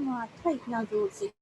话太要注意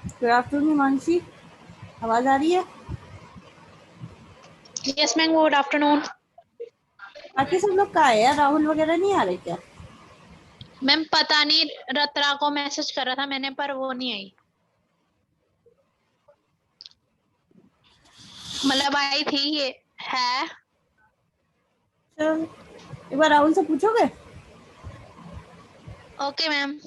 good afternoon Himanshi, आवाज आ रही है? Yes ma'am, good afternoon. बाकी सब लोग कहाँ है यार? राहुल वगैरह नहीं आ रहे क्या? मैम पता नहीं, रत्रा को मैसेज करा था मैंने पर वो नहीं आई। मतलब आई थी ये है। चल एक बार राहुल से पूछोगे? Okay ma'am.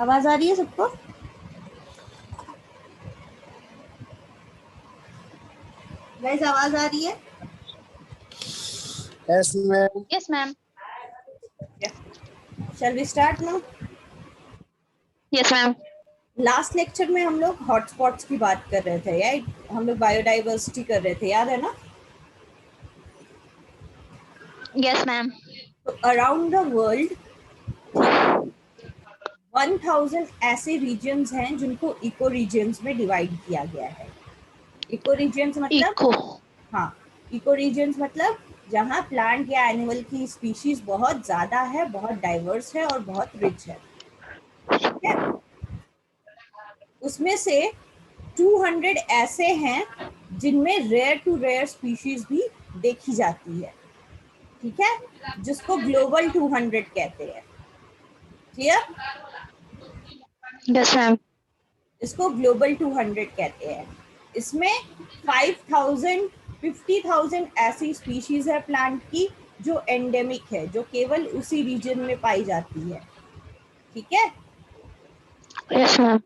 आवाज आ रही है सबको? गाइस, आवाज आ रही है? Yes ma'am. Yes ma'am. Shall we start now? Yes ma'am. Last lecture में हम लोग हॉटस्पॉट्स की बात कर रहे थे यार, हम लोग बायोडाइवर्सिटी कर रहे थे, याद है ना? Yes ma'am. तो अराउंड द वर्ल्ड 1000 ऐसे रीजन्स हैं जिनको इको रीजन्स में डिवाइड किया गया है। इको रीजन्स मतलब इको। हाँ, इको रीजन्स मतलब जहाँ प्लांट या एनिमल की स्पीशीज बहुत ज्यादा है, बहुत डाइवर्स है और बहुत रिच है। ठीक है, उसमें से 200 ऐसे हैं जिनमें रेयर टू रेयर स्पीशीज भी देखी जाती है। ठीक है, जिसको ग्लोबल 200 कहते हैं। क्लियर? Yes ma'am. इसको ग्लोबल 200 कहते हैं। इसमें 5000 50,000 ऐसी स्पीशीज है प्लांट की जो एंडेमिक है, जो केवल उसी रीजन में पाई जाती है। ठीक है, यस मैम।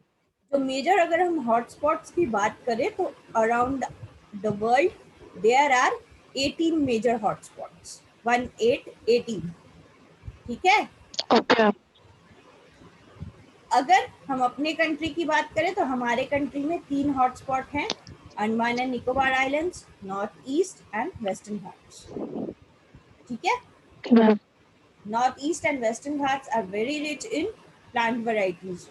तो मेजर अगर हम हॉटस्पॉट्स की बात करें तो around the world there are 18 major hotspots, 18, ठीक है। ओके। अगर हम अपने कंट्री की बात करें तो हमारे कंट्री में 3 हॉटस्पॉट हैं, Andaman and Nicobar islands, North East and Western Ghats, ठीक है। Ma'am North East and Western Ghats are very rich in plant varieties,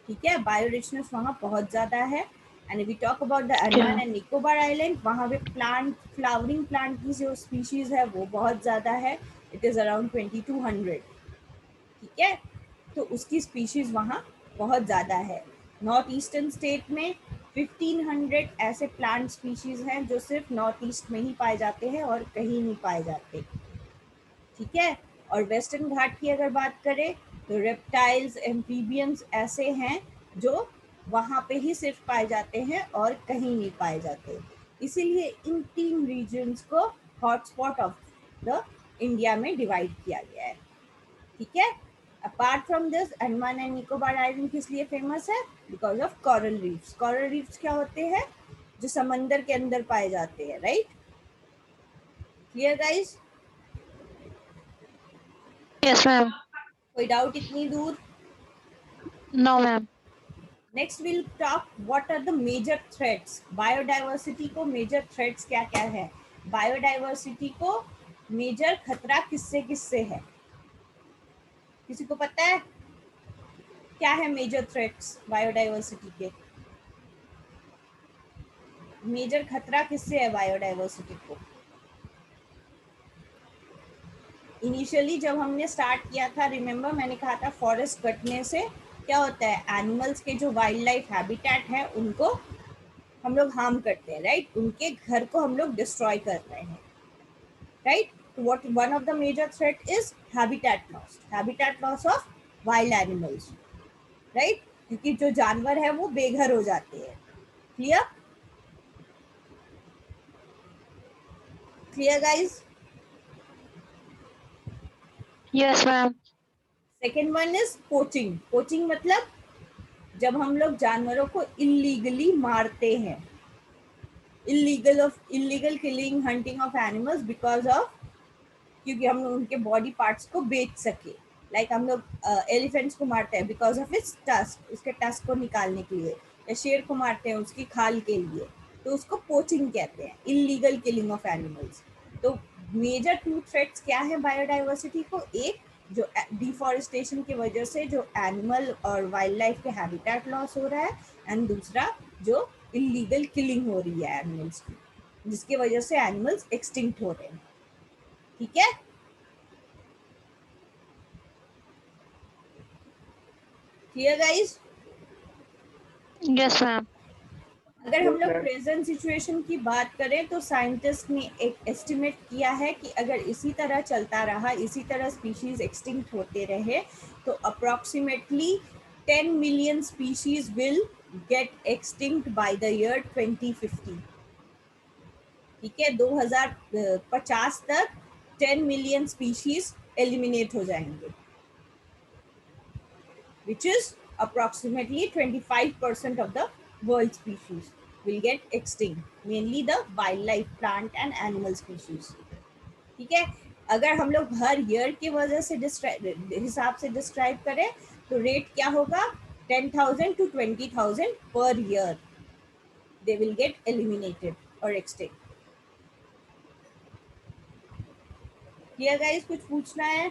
ठीक है, बायो रिचनेस वहाँ बहुत ज़्यादा है। And we talk about the Andaman and Nicobar island, वहाँ पे फ्लावरिंग प्लांट की जो स्पीशीज है वो बहुत ज़्यादा है, इट इज़ अराउंड 2200, ठीक है। तो उसकी स्पीशीज वहाँ बहुत ज़्यादा है। नॉर्थ ईस्टर्न स्टेट में 1500 ऐसे प्लांट स्पीशीज हैं जो सिर्फ नॉर्थ ईस्ट में ही पाए जाते हैं और कहीं नहीं पाए जाते, ठीक है। और वेस्टर्न घाट की अगर बात करें तो रेप्टाइल्स, एम्फीबियंस ऐसे हैं जो वहाँ पे ही सिर्फ पाए जाते हैं और कहीं नहीं पाए जाते। इसीलिए इन 3 रीजन्स को हॉटस्पॉट ऑफ द इंडिया में डिवाइड किया गया है, ठीक है। Apart from this, Andaman and Nicobar island किस लिए फेमस है? Because of coral reefs. Coral reefs क्या होते हैं? जो समंदर के अंदर पाए जाते हैं, right. Clear guys? Yes ma'am. कोई डाउट इतनी दूर? No ma'am. Next will talk what are the major threats. Biodiversity को मेजर थ्रेट्स क्या क्या है? बायोडाइवर्सिटी को मेजर खतरा किससे किससे है? किसी को पता है क्या है मेजर थ्रेट्स बायोडाइवर्सिटी के? मेजर खतरा किससे है बायोडाइवर्सिटी को? इनिशियली जब हमने स्टार्ट किया था, रिमेंबर मैंने कहा था फॉरेस्ट कटने से क्या होता है, एनिमल्स के जो वाइल्ड लाइफ हैबिटेट है उनको हम लोग हार्म करते हैं, राइट। उनके घर को हम लोग डिस्ट्रॉय कर रहे हैं, राइट। तो what one of the major threat is habitat loss of wild animals, right. क्योंकि जो जानवर है वो बेघर हो जाते हैं। Clear? Clear guys? Yes ma'am. Second one is poaching. Poaching मतलब जब हम लोग जानवरों को इलीगली मारते हैं, illegal killing, hunting of animals because of, क्योंकि हम उनके बॉडी पार्ट्स को बेच सके। लाइक हम लोग एलिफेंट्स को मारते हैं बिकॉज ऑफ इट्स टस्क, उसके टस्क को निकालने के लिए, या शेर को मारते हैं उसकी खाल के लिए, तो उसको पोचिंग कहते हैं, इलीगल किलिंग ऑफ एनिमल्स। तो मेजर 2 थ्रेट्स क्या है बायोडाइवर्सिटी को? एक, जो डिफॉरेस्टेशन की वजह से जो एनिमल और वाइल्ड लाइफ के हैबिटेट लॉस हो रहा है, एंड दूसरा जो इलीगल किलिंग हो रही है एनिमल्स की, जिसकी वजह से एनिमल्स एक्सटिंक्ट हो रहे हैं, ठीक है। Clear guys? Yes ma'am. अगर हम Yes, लोग ma'am. प्रेजेंट सिचुएशन की बात करें तो साइंटिस्ट ने एक एस्टिमेट किया है कि अगर इसी तरह चलता रहा, इसी तरह स्पीशीज एक्सटिंक्ट होते रहे, तो approximately 10 million species will get extinct by the year 2050, ठीक है। 2050 तक 10 मिलियन स्पीशीज एलिमिनेट हो जाएंगे, which is approximately 25% of the world species will get extinct, mainly the wildlife, plant and animal species, ठीक है। अगर हम लोग हर ईयर की वजह से हिसाब से डिस्क्राइब करें तो रेट क्या होगा? 10,000 to 20,000 per year they will get eliminated or extinct. Clear guys? कुछ पूछना है?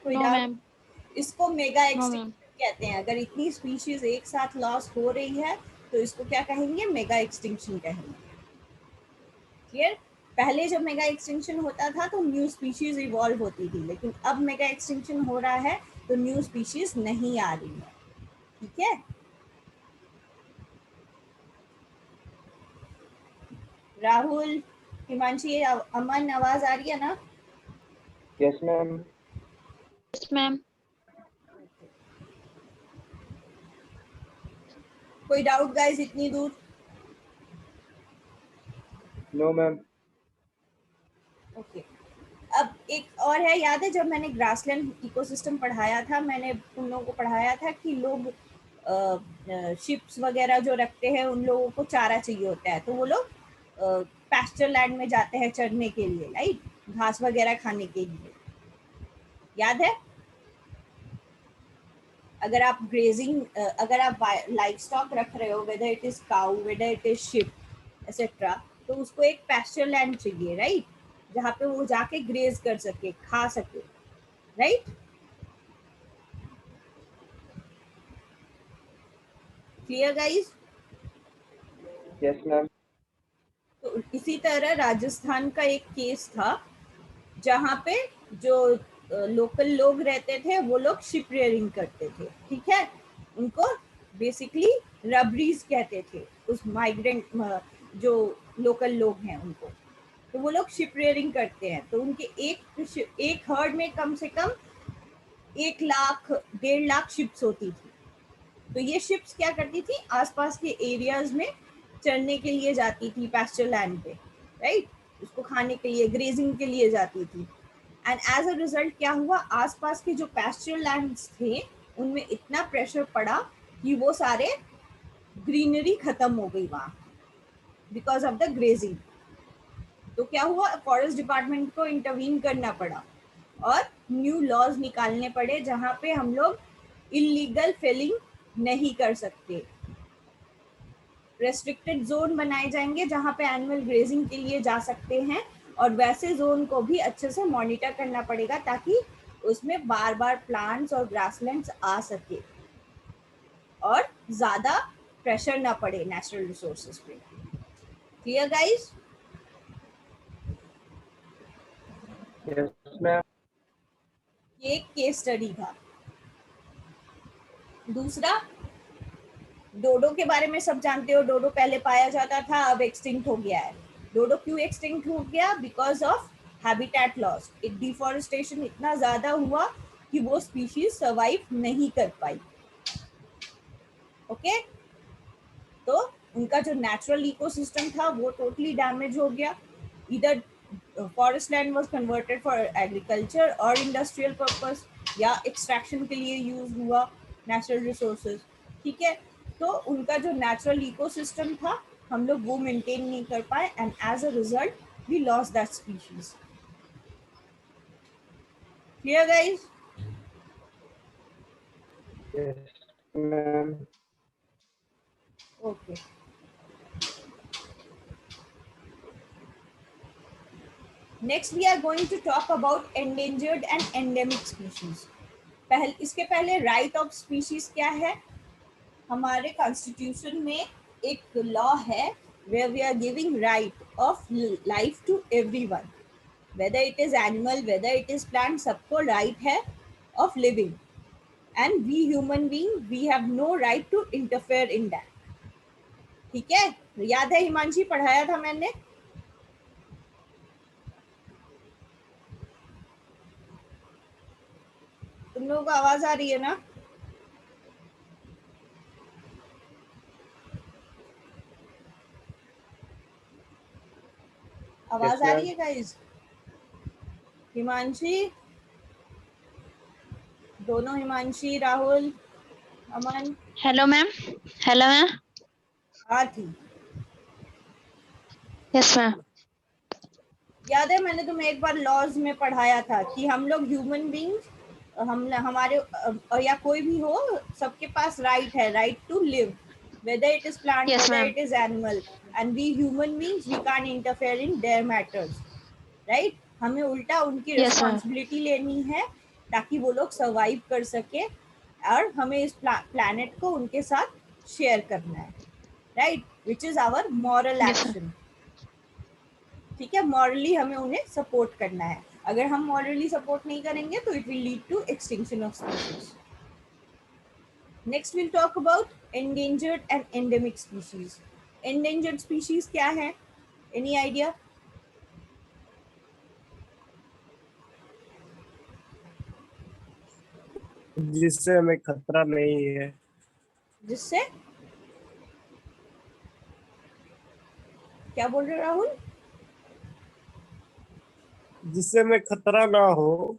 कोई नो डाउट? मैम। इसको मेगा नो मैम। एक्सटिंक्शन कहते हैं। अगर इतनी स्पीशीज एक साथ लॉस हो रही है तो इसको क्या कहेंगे? मेगा एक्सटिंक्शन कहेंगे। क्लियर? पहले जब मेगा एक्सटिंक्शन होता था तो न्यू स्पीशीज इवॉल्व होती थी, लेकिन अब मेगा एक्सटिंक्शन हो रहा है तो न्यू स्पीशीज नहीं आ रही है, ठीक है। राहुल, हिमांशी, अमन, आवाज आ रही है ना? Yes, ma'am. Yes ma'am. कोई डाउट गाइस इतनी दूर? No, ma'am. ओके। अब एक और है, याद है जब मैंने ग्रासलैंड इकोसिस्टम पढ़ाया था, मैंने उन लोगों को पढ़ाया था कि लोग शिप्स वगैरह जो रखते हैं उन लोगों को चारा चाहिए होता है, तो वो लोग पैस्चर लैंड में जाते हैं चरने के लिए, राइट, घास वगैरह खाने के लिए, याद है? अगर आप ग्रेजिंग, अगर आप लाइफ स्टॉक रख रहे हो, whether it is cow, whether it is ship etcetera, तो उसको एक पैस्चर लैंड चाहिए, राइट, जहाँ पे वो जाके ग्रेज कर सके, खा सके, right? Clear guys? Yes ma'am. तो इसी तरह राजस्थान का एक केस था जहाँ पे जो लोकल लोग रहते थे वो लोग शिप रेयरिंग करते थे, ठीक है, उनको बेसिकली रबरीज कहते थे, उस माइग्रेंट जो लोकल लोग हैं उनको, तो वो लोग शिप रेयरिंग करते हैं, तो उनके एक हर्ड में कम से कम 1 लाख 1.5 लाख शिप्स होती थी। तो ये शिप्स क्या करती थी, आसपास के एरियाज में चरने के लिए जाती थी, पैस्चर लैंड पे, राइट, उसको खाने के लिए, ग्रेजिंग के लिए जाती थी। एंड एज अ रिजल्ट क्या हुआ, आसपास के जो पैस्चर लैंड्स थे उनमें इतना प्रेशर पड़ा कि वो सारे ग्रीनरी खत्म हो गई वहां, बिकॉज ऑफ द ग्रेजिंग। तो क्या हुआ, फॉरेस्ट डिपार्टमेंट को इंटरवीन करना पड़ा और न्यू लॉज निकालने पड़े जहां पे हम लोग इलीगल फेलिंग नहीं कर सकते, रेस्ट्रिक्टेड जोन बनाए जाएंगे जहां पे एनिमल ग्रेजिंग के लिए जा सकते हैं, और वैसे जोन को भी अच्छे से मॉनिटर करना पड़ेगा ताकि उसमें बार बार प्लांट्स और ग्रासलैंड्स आ सके और ज्यादा प्रेशर ना पड़े नेचुरल रिसोर्सेज पे। Clear guys? Yes ma'am. ये एक केस स्टडी था। दूसरा, डोडो के बारे में सब जानते हो, डोडो पहले पाया जाता था, अब एक्सटिंक्ट हो गया है। डोडो क्यों एक्सटिंक्ट हो गया? Because of habitat loss, deforestation इतना ज्यादा हुआ कि वो स्पीशीज सर्वाइव नहीं कर पाई। ओके, तो उनका जो नेचुरल इकोसिस्टम था वो टोटली डैमेज हो गया। इधर forest land was converted for agriculture और इंडस्ट्रियल पर्पस, या एक्सट्रैक्शन के लिए यूज हुआ नेचुरल रिसोर्सेज, ठीक है। तो उनका जो नेचुरल इकोसिस्टम था हम लोग वो मेंटेन नहीं कर पाए, and as a result we loss that species. Clear guys? Yes ma'am. Okay, next we are going to talk about endangered and endemic species. इसके पहले राइट ऑफ स्पीशीज क्या है? हमारे कॉन्स्टिट्यूशन में एक लॉ है where we are giving right of life to everyone, whether it is animal, whether it is plant, सबको right है of living, and we human being we have no right to interfere in that। ठीक है, याद है हिमांशी, पढ़ाया था मैंने? तुम लोगों को आवाज आ रही है ना? यस आवाज आ रही मैम। है गाइस? हिमांशी, दोनों Himanshi, Rahul, Aman? Hello ma'am. Hello ma'am. हाँ थी। Yes ma'am. याद है मैंने तुम्हें एक बार लॉज में पढ़ाया था कि हम लोग ह्यूमन बींग्स, हम हमारे या कोई भी हो, सबके पास राइट है, right to live, whether it is plant, yes whether ma'am. it is animal, and we human beings we can't interfere in their matters, right? हमें उल्टा उनकी यस मैम। रिस्पॉन्सिबिलिटी लेनी है ताकि वो लोग सर्वाइव कर सके, और हमें इस प्लैनेट को उनके साथ शेयर करना है, right, which is our moral yes ma'am. Action. ठीक है, मॉरली हमें उन्हें सपोर्ट करना है। अगर हम मॉरली सपोर्ट नहीं करेंगे तो it will lead to extinction of species. Next will talk about endangered and endemic species. Endangered species क्या है? Any idea? जिससे हमें खतरा नहीं है। जिससे, क्या बोल रहे हो राहुल? जिससे में खतरा ना हो।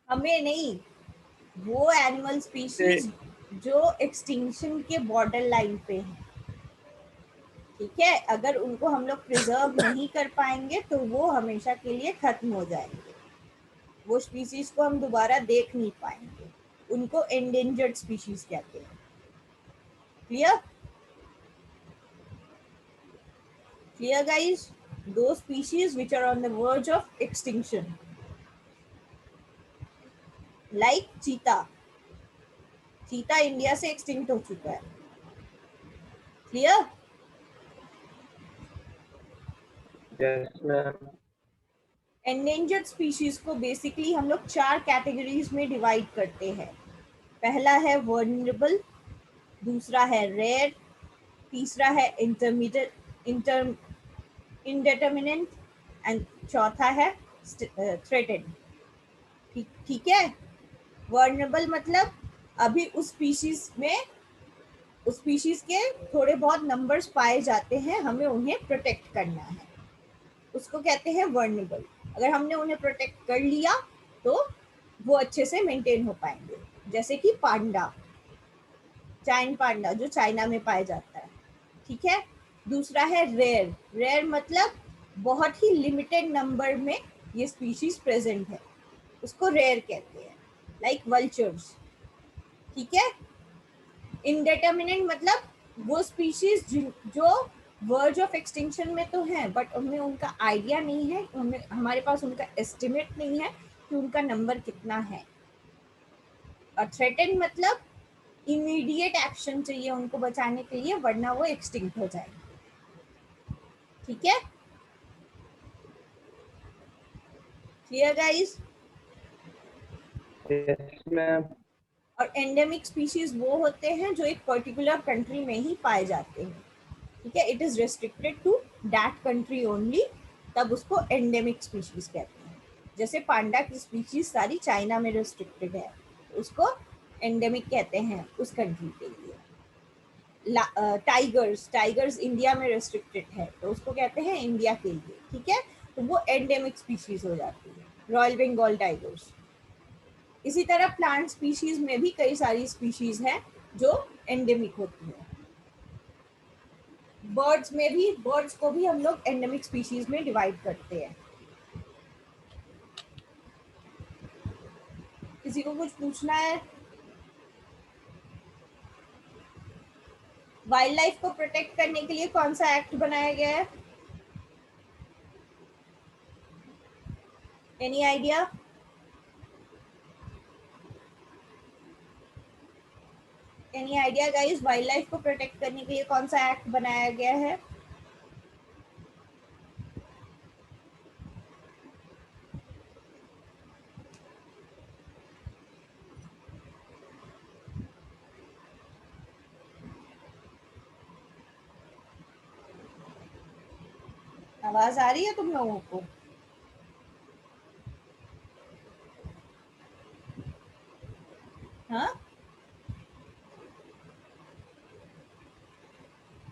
हमें नहीं, वो एनिमल स्पीशीज जो एक्सटिंक्शन के बॉर्डर लाइन पे है, ठीक है, अगर उनको हम लोग प्रिजर्व नहीं कर पाएंगे तो वो हमेशा के लिए खत्म हो जाएंगे, वो स्पीशीज को हम दोबारा देख नहीं पाएंगे, उनको एंडेंजर्ड स्पीशीज कहते हैं। Clear? Clear guys? Those species which are on the verge of extinction, like cheetah. चीता इंडिया से एक्सटिंक्ट हो चुका है। Clear? Yes, ma'am. Endangered species को बेसिकली हम लोग 4 कैटेगरीज में डिवाइड करते हैं। पहला है वर्नरेबल, दूसरा है रेयर, तीसरा है इंडेटर्मिनेंट एंड चौथा है थ्रेटेड। ठीक है? वर्नरेबल मतलब अभी उस स्पीशीज के थोड़े बहुत नंबर्स पाए जाते हैं, हमें उन्हें प्रोटेक्ट करना है, उसको कहते हैं वर्नेबल। अगर हमने उन्हें प्रोटेक्ट कर लिया तो वो अच्छे से मेंटेन हो पाएंगे, जैसे कि पांडा, चाइन पांडा जो चाइना में पाया जाता है। ठीक है? दूसरा है रेयर। रेयर मतलब बहुत ही लिमिटेड नंबर में ये स्पीशीज प्रेजेंट है, उसको रेयर कहते हैं, लाइक वल्चर्स। ठीक है? इनडेटर्मिनेंट मतलब वो स्पीशीज जो वर्ज ऑफ एक्सटिंक्शन में तो हैं, बट हमें उनका आइडिया नहीं है, हमारे पास उनका एस्टिमेट नहीं है कि उनका नंबर कितना है। और थ्रेटेन मतलब इमीडिएट एक्शन चाहिए उनको बचाने के लिए, वरना वो एक्सटिंक्ट हो जाएंगे। ठीक है? Clear guys? Yes, ma'am. और एंडेमिक स्पीशीज वो होते हैं जो एक पर्टिकुलर कंट्री में ही पाए जाते हैं। ठीक है? It is restricted to that country only, तब उसको एंडेमिक स्पीशीज कहते हैं। जैसे पांडा की स्पीशीज सारी चाइना में रेस्ट्रिक्टेड है, उसको एंडेमिक कहते हैं उस कंट्री के लिए। टाइगर्स इंडिया में रेस्ट्रिक्टेड है, तो उसको कहते हैं इंडिया के लिए। ठीक है? तो वो एंडेमिक स्पीशीज हो जाती है, रॉयल बंगाल टाइगर्स। इसी तरह प्लांट स्पीशीज में भी कई सारी स्पीशीज हैं जो एंडेमिक होती है। बर्ड्स को भी हम लोग एंडेमिक स्पीशीज में डिवाइड करते हैं। किसी को कुछ पूछना है? वाइल्ड लाइफ को प्रोटेक्ट करने के लिए कौन सा एक्ट बनाया गया है? Any idea? Any idea guys, wild life को प्रोटेक्ट करने के लिए कौन सा एक्ट बनाया गया है? आवाज आ रही है तुम लोगों को? हाँ?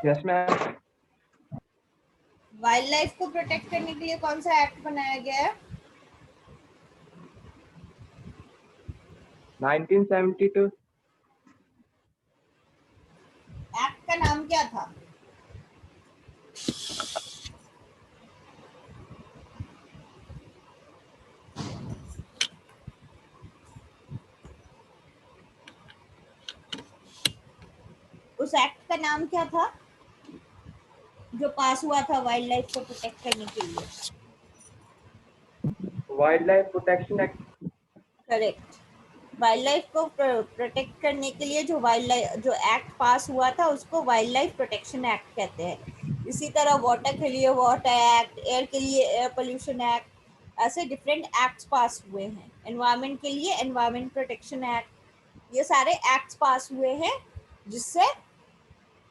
Yes, ma'am. वाइल्ड लाइफ को प्रोटेक्ट करने के लिए कौन सा एक्ट बनाया गया है? 1972. एक्ट का नाम क्या था? उस एक्ट का नाम क्या था जो पास हुआ था वाइल्ड लाइफ को प्रोटेक्ट करने के लिए? Wildlife Protection Act. Correct. Wild life को प्रोटेक्ट करने के लिए जो एक्ट पास हुआ था उसको वाइल्ड लाइफ प्रोटेक्शन एक्ट कहते हैं। इसी तरह वाटर के लिए वाटर एक्ट, एयर के लिए एयर पोल्यूशन एक्ट, ऐसे डिफरेंट एक्ट्स पास हुए हैं। एनवायरनमेंट के लिए एनवायरनमेंट प्रोटेक्शन एक्ट, ये सारे एक्ट्स पास हुए हैं जिससे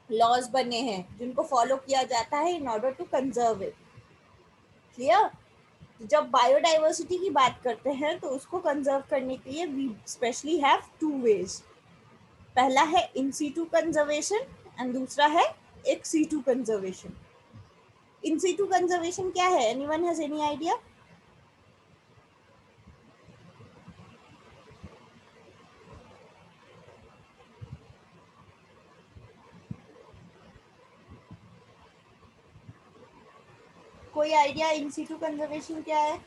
लॉज बने हैं जिनको फॉलो किया जाता है in order to conserve it. Clear? जब बायोडाइवर्सिटी की बात करते हैं तो उसको कंजर्व करने के लिए वी स्पेशली हैव 2 वेज। पहला है इन सीटू कंजर्वेशन एंड दूसरा है ex situ conservation. In situ conservation क्या है? Anyone has any idea? कोई आइडिया इन सीटू कंजर्वेशन क्या है?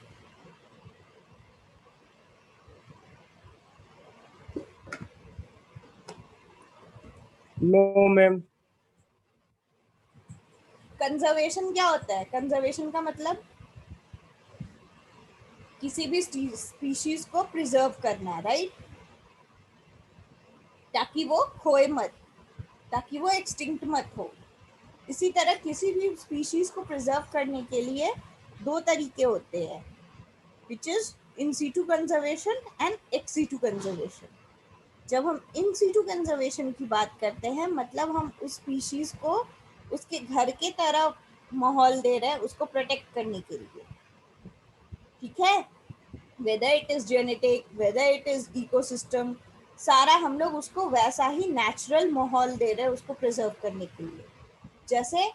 No ma'am. कंजर्वेशन क्या होता है? कंजर्वेशन का मतलब किसी भी स्पीशीज को प्रिजर्व करना, राइट? ताकि वो खोए मत, ताकि वो एक्सटिंक्ट मत हो। इसी तरह किसी भी स्पीशीज को प्रिजर्व करने के लिए दो तरीके होते हैं, which is in situ conservation and ex situ conservation. जब हम इन सीटू कंजर्वेशन की बात करते हैं, मतलब हम उस स्पीशीज को उसके घर के तरह माहौल दे रहे हैं उसको प्रोटेक्ट करने के लिए, ठीक है? Whether it is genetic, whether it is ecosystem, सारा हम लोग उसको वैसा ही नेचुरल माहौल दे रहे हैं उसको प्रिजर्व करने के लिए। जैसे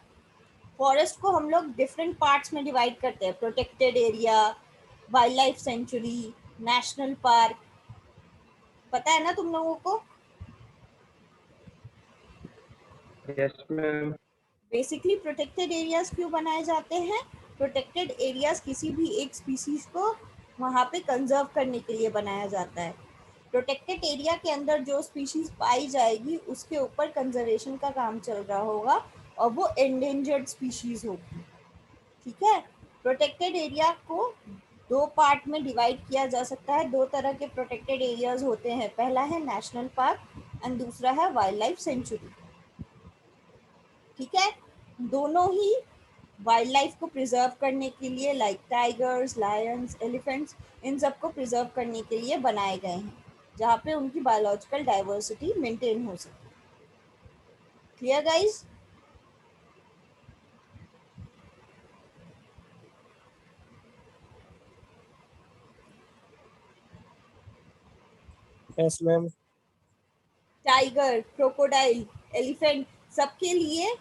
फॉरेस्ट को हम लोग डिफरेंट पार्ट्स में डिवाइड करते हैं, protected area, wild life sanctuary, national park, पता है ना तुम लोगों को? Yes ma'am. Basically protected areas क्यों बनाए जाते हैं? प्रोटेक्टेड एरियाज किसी भी एक स्पीसीज को वहाँ पे कंजर्व करने के लिए बनाया जाता है। प्रोटेक्टेड एरिया के अंदर जो स्पीशीज पाई जाएगी उसके ऊपर कंजर्वेशन का काम चल रहा होगा और वो एंडेंजर्ड स्पीशीज होगी, ठीक है? प्रोटेक्टेड एरिया को दो पार्ट में डिवाइड किया जा सकता है। दो तरह के प्रोटेक्टेड एरियाज होते हैं, पहला है नेशनल पार्क एंड दूसरा है वाइल्ड लाइफ सेंचुरी, ठीक है? दोनों ही वाइल्ड लाइफ को प्रिजर्व करने के लिए, लाइक टाइगर्स, लायंस, एलिफेंट्स, इन सबको प्रिजर्व करने के लिए बनाए गए हैं, जहाँ पे उनकी बायोलॉजिकल डाइवर्सिटी मेंटेन हो सके। Clear guys? Yes ma'am. Tiger, crocodile, elephant, सबके लिए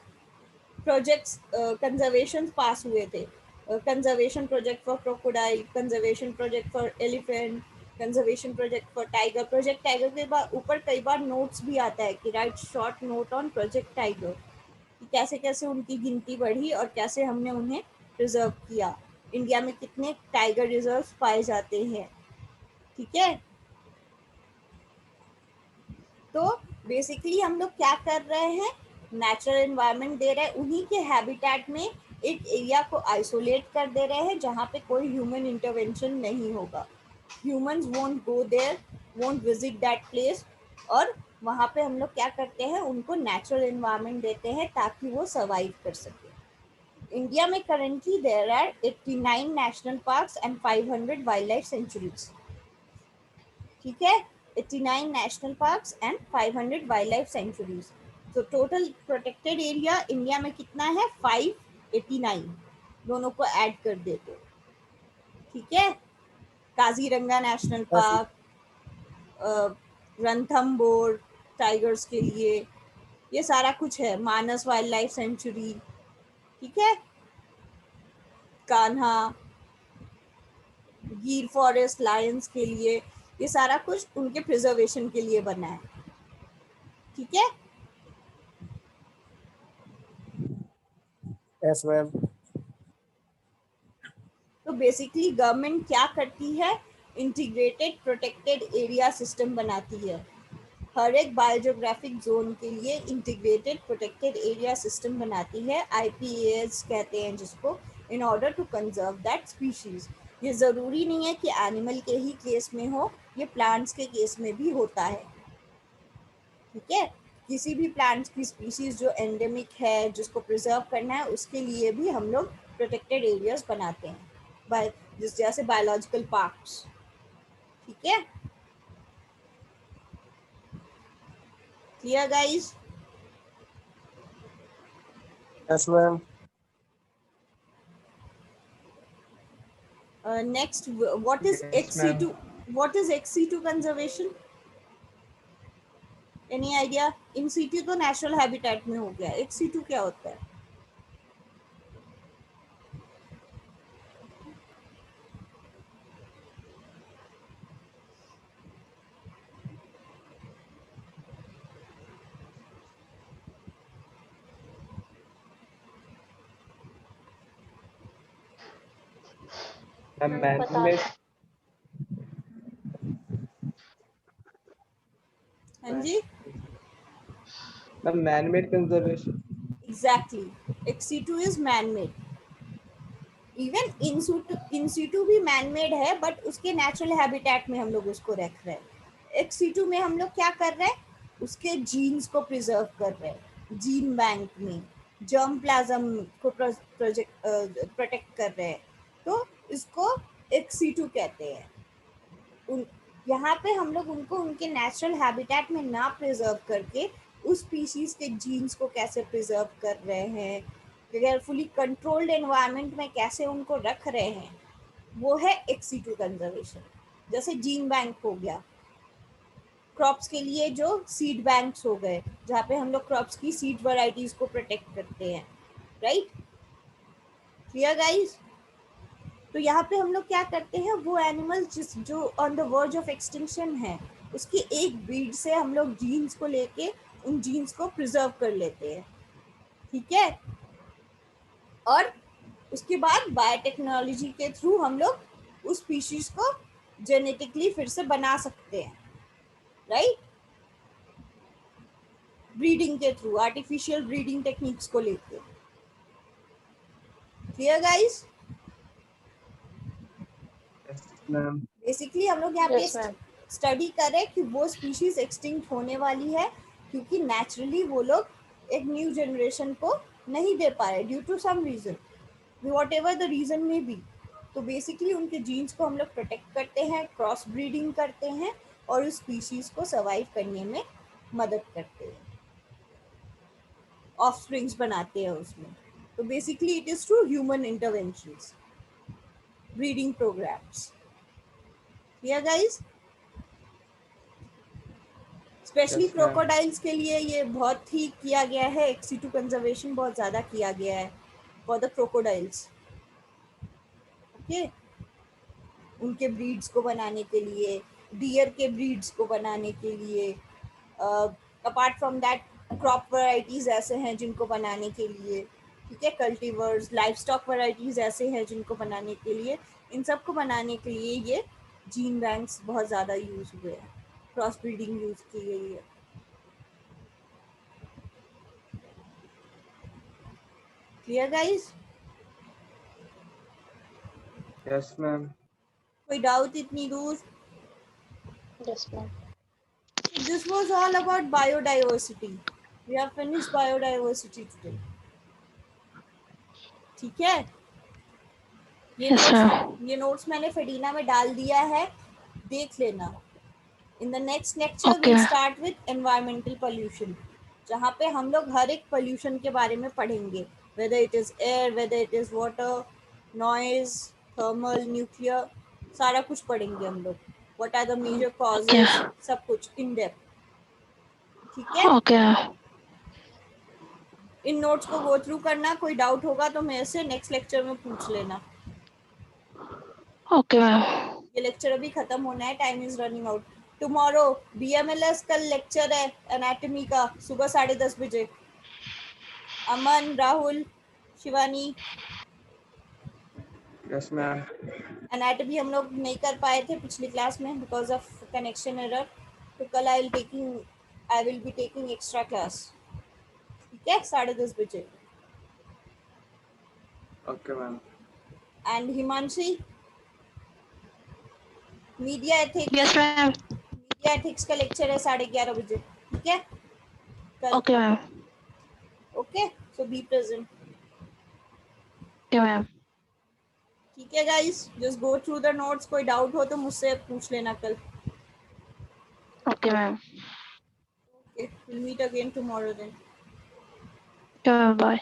प्रोजेक्ट्स कंजर्वेशन पास हुए थे। Conservation project for crocodile, conservation project for elephant, conservation project for tiger. Project tiger के ऊपर कई बार नोट्स भी आता है कि right short note on project tiger, कि कैसे कैसे उनकी गिनती बढ़ी और कैसे हमने उन्हें प्रिजर्व किया। इंडिया में कितने टाइगर रिजर्व पाए जाते हैं, ठीक है? तो बेसिकली हम लोग क्या कर रहे हैं, नेचुरल एनवायरनमेंट दे रहे हैं, उन्हीं के हैबिटेट में एक एरिया को आइसोलेट कर दे रहे हैं जहाँ पे कोई ह्यूमन इंटरवेंशन नहीं होगा। Humans won't go there, won't visit that place, और वहाँ पे हम लोग क्या करते हैं, उनको नेचुरल एनवायरनमेंट देते हैं ताकि वो सर्वाइव कर सके। इंडिया में currently there are 89 national parks and 500 wildlife sanctuaries, ठीक है? 89 national parks and 500 wildlife sanctuaries. तो टोटल प्रोटेक्टेड एरिया इंडिया में कितना है? 589, दोनों को ऐड कर देते, ठीक है? Kaziranga national yes. Park, Ranthambore tigers के लिए, ये सारा कुछ है। मानस वाइल्ड लाइफ सेंचुरी, ठीक है? कान्हा, गिर फॉरेस्ट लायंस के लिए, ये सारा कुछ उनके प्रिजर्वेशन के लिए बना है, ठीक है? Yes ma'am. तो बेसिकली गवर्नमेंट क्या करती है, इंटीग्रेटेड प्रोटेक्टेड एरिया सिस्टम बनाती है। हर एक बायोजियोग्राफिक जोन के लिए इंटीग्रेटेड प्रोटेक्टेड एरिया सिस्टम बनाती है, IPAS कहते हैं जिसको, in order to conserve that species. ये ज़रूरी नहीं है कि एनिमल के ही केस में हो, ये प्लांट्स के केस में भी होता है, ठीक है? किसी भी प्लांट्स की स्पीशीज जो एंडेमिक है, जिसको प्रिजर्व करना है, उसके लिए भी हम लोग प्रोटेक्टेड एरियाज बनाते हैं, जैसे बायोलॉजिकल पार्क्स, ठीक है? Clear guys? Yes ma'am. Next, what is Yes, ma'am. XC2? What is XC2 conservation? Any idea? In situ तो नेचुरल हैबिटेट में हो गया, XC2 क्या होता है? मैम मैन पता मेड हाँ जी, ma'am man made conservation exactly, ex situ is man made. Even in situ भी मैन मेड है, बट उसके नेचुरल हैबिटेट में हम लोग उसको रख रहे हैं। एक्सीटू में हम लोग क्या कर रहे हैं, उसके जीन्स को प्रिजर्व कर रहे हैं, जीन बैंक में जर्म प्लाज्म को प्रोटेक्ट कर रहे हैं, तो इसको एक्सीटू कहते हैं। यहाँ पे हम लोग उनको उनके नेचुरल हैबिटेट में ना प्रिजर्व करके उस स्पीशीज के जीन्स को कैसे प्रिजर्व कर रहे हैं, केयरफुली कंट्रोल्ड एनवायरनमेंट में कैसे उनको रख रहे हैं, वो है एक्सीटू कंजर्वेशन। जैसे जीन बैंक हो गया, क्रॉप्स के लिए जो सीड बैंक्स हो गए, जहाँ पे हम लोग क्रॉप्स की सीड वैरायटीज को प्रोटेक्ट करते हैं, राइट? Clear guys? तो यहाँ पे हम लोग क्या करते हैं, वो एनिमल्स जो on the verge of extinction है, उसकी एक ब्रीड से हम लोग जीन्स को लेके उन जीन्स को प्रिजर्व कर लेते हैं, ठीक है? और उसके बाद बायोटेक्नोलॉजी के थ्रू हम लोग उस स्पीशीज को जेनेटिकली फिर से बना सकते हैं, राइट? ब्रीडिंग के थ्रू, आर्टिफिशियल ब्रीडिंग टेक्निक्स को लेके। Clear guys? मैम बेसिकली हम लोग यहाँ पे Yes, ma'am. स्टडी करें कि वो स्पीशीज एक्सटिंक्ट होने वाली है, क्योंकि नेचुरली वो लोग एक न्यू जनरेशन को नहीं दे पा रहे due to some reason, whatever the reason may be. तो बेसिकली उनके जीन्स को हम लोग प्रोटेक्ट करते हैं, क्रॉस ब्रीडिंग करते हैं और उस स्पीशीज को सर्वाइव करने में मदद करते हैं, ऑफस्प्रिंग्स बनाते हैं उसमें। तो basically it is through human interventions, breeding programmes. Clear guys? Specially Yes, ma'am. Crocodiles के लिए ये बहुत ही किया गया है, एक्सीटू कंजर्वेशन बहुत ज़्यादा किया गया है फॉर द क्रोकोडाइल्स, ओके? उनके ब्रीड्स को बनाने के लिए, डियर के ब्रीड्स को बनाने के लिए, apart from that crop varieties ऐसे हैं जिनको बनाने के लिए, ठीक है? कल्टीवर्स, लाइफ स्टॉक वैरायटीज ऐसे हैं जिनको बनाने के लिए, इन सब को बनाने के लिए ये जीन बैंक्स बहुत ज़्यादा यूज हुए हैं, क्रॉस ब्रीडिंग यूज की गई है। Clear guys? Yes, ma'am. कोई डाउट इतनी दूर? Yes, ma'am. This was all about biodiversity. We have finished biodiversity today. ठीक है? Yes, ma'am. ये नोट्स मैंने फेडिना में डाल दिया है, देख लेना। In the next lecture Okay. we'll start with environmental pollution, जहाँ पे हम लोग हर एक पोल्यूशन के बारे में पढ़ेंगे, whether it is air, whether it is water, noise, thermal, nuclear, सारा कुछ पढ़ेंगे हम लोग। What are the major causes? Okay. सब कुछ in depth, ठीक है? Okay. इन नोट्स को गो थ्रू करना, कोई डाउट होगा तो मेरे से नेक्स्ट लेक्चर में पूछ लेना। Okay, ma'am. ये लेक्चर अभी खत्म होना है, time is running out. Tomorrow BMLS कल लेक्चर है एनाटॉमी का, सुबह 10:30 बजे। Aman, Rahul, Shivani, Yes, ma'am. Anatomy हम लोग नहीं कर पाए थे पिछली क्लास में बिकॉज ऑफ कनेक्शन एरर, तो कल I will be taking extra class, ठीक है? 10:30 बजे। Okay, ma'am. And Himanshi, media ethics, Yes, ma'am. Media ethics का लेक्चर है 11:30 बजे, ठीक है? कल, Okay, ma'am. Okay? So be present, Okay, ma'am. ठीक है guys? Just go through the notes, कोई डाउट हो तो मुझसे पूछ लेना कल। Okay, ma'am. Okay, will meet again tomorrow then. Okay, ma'am. Bye.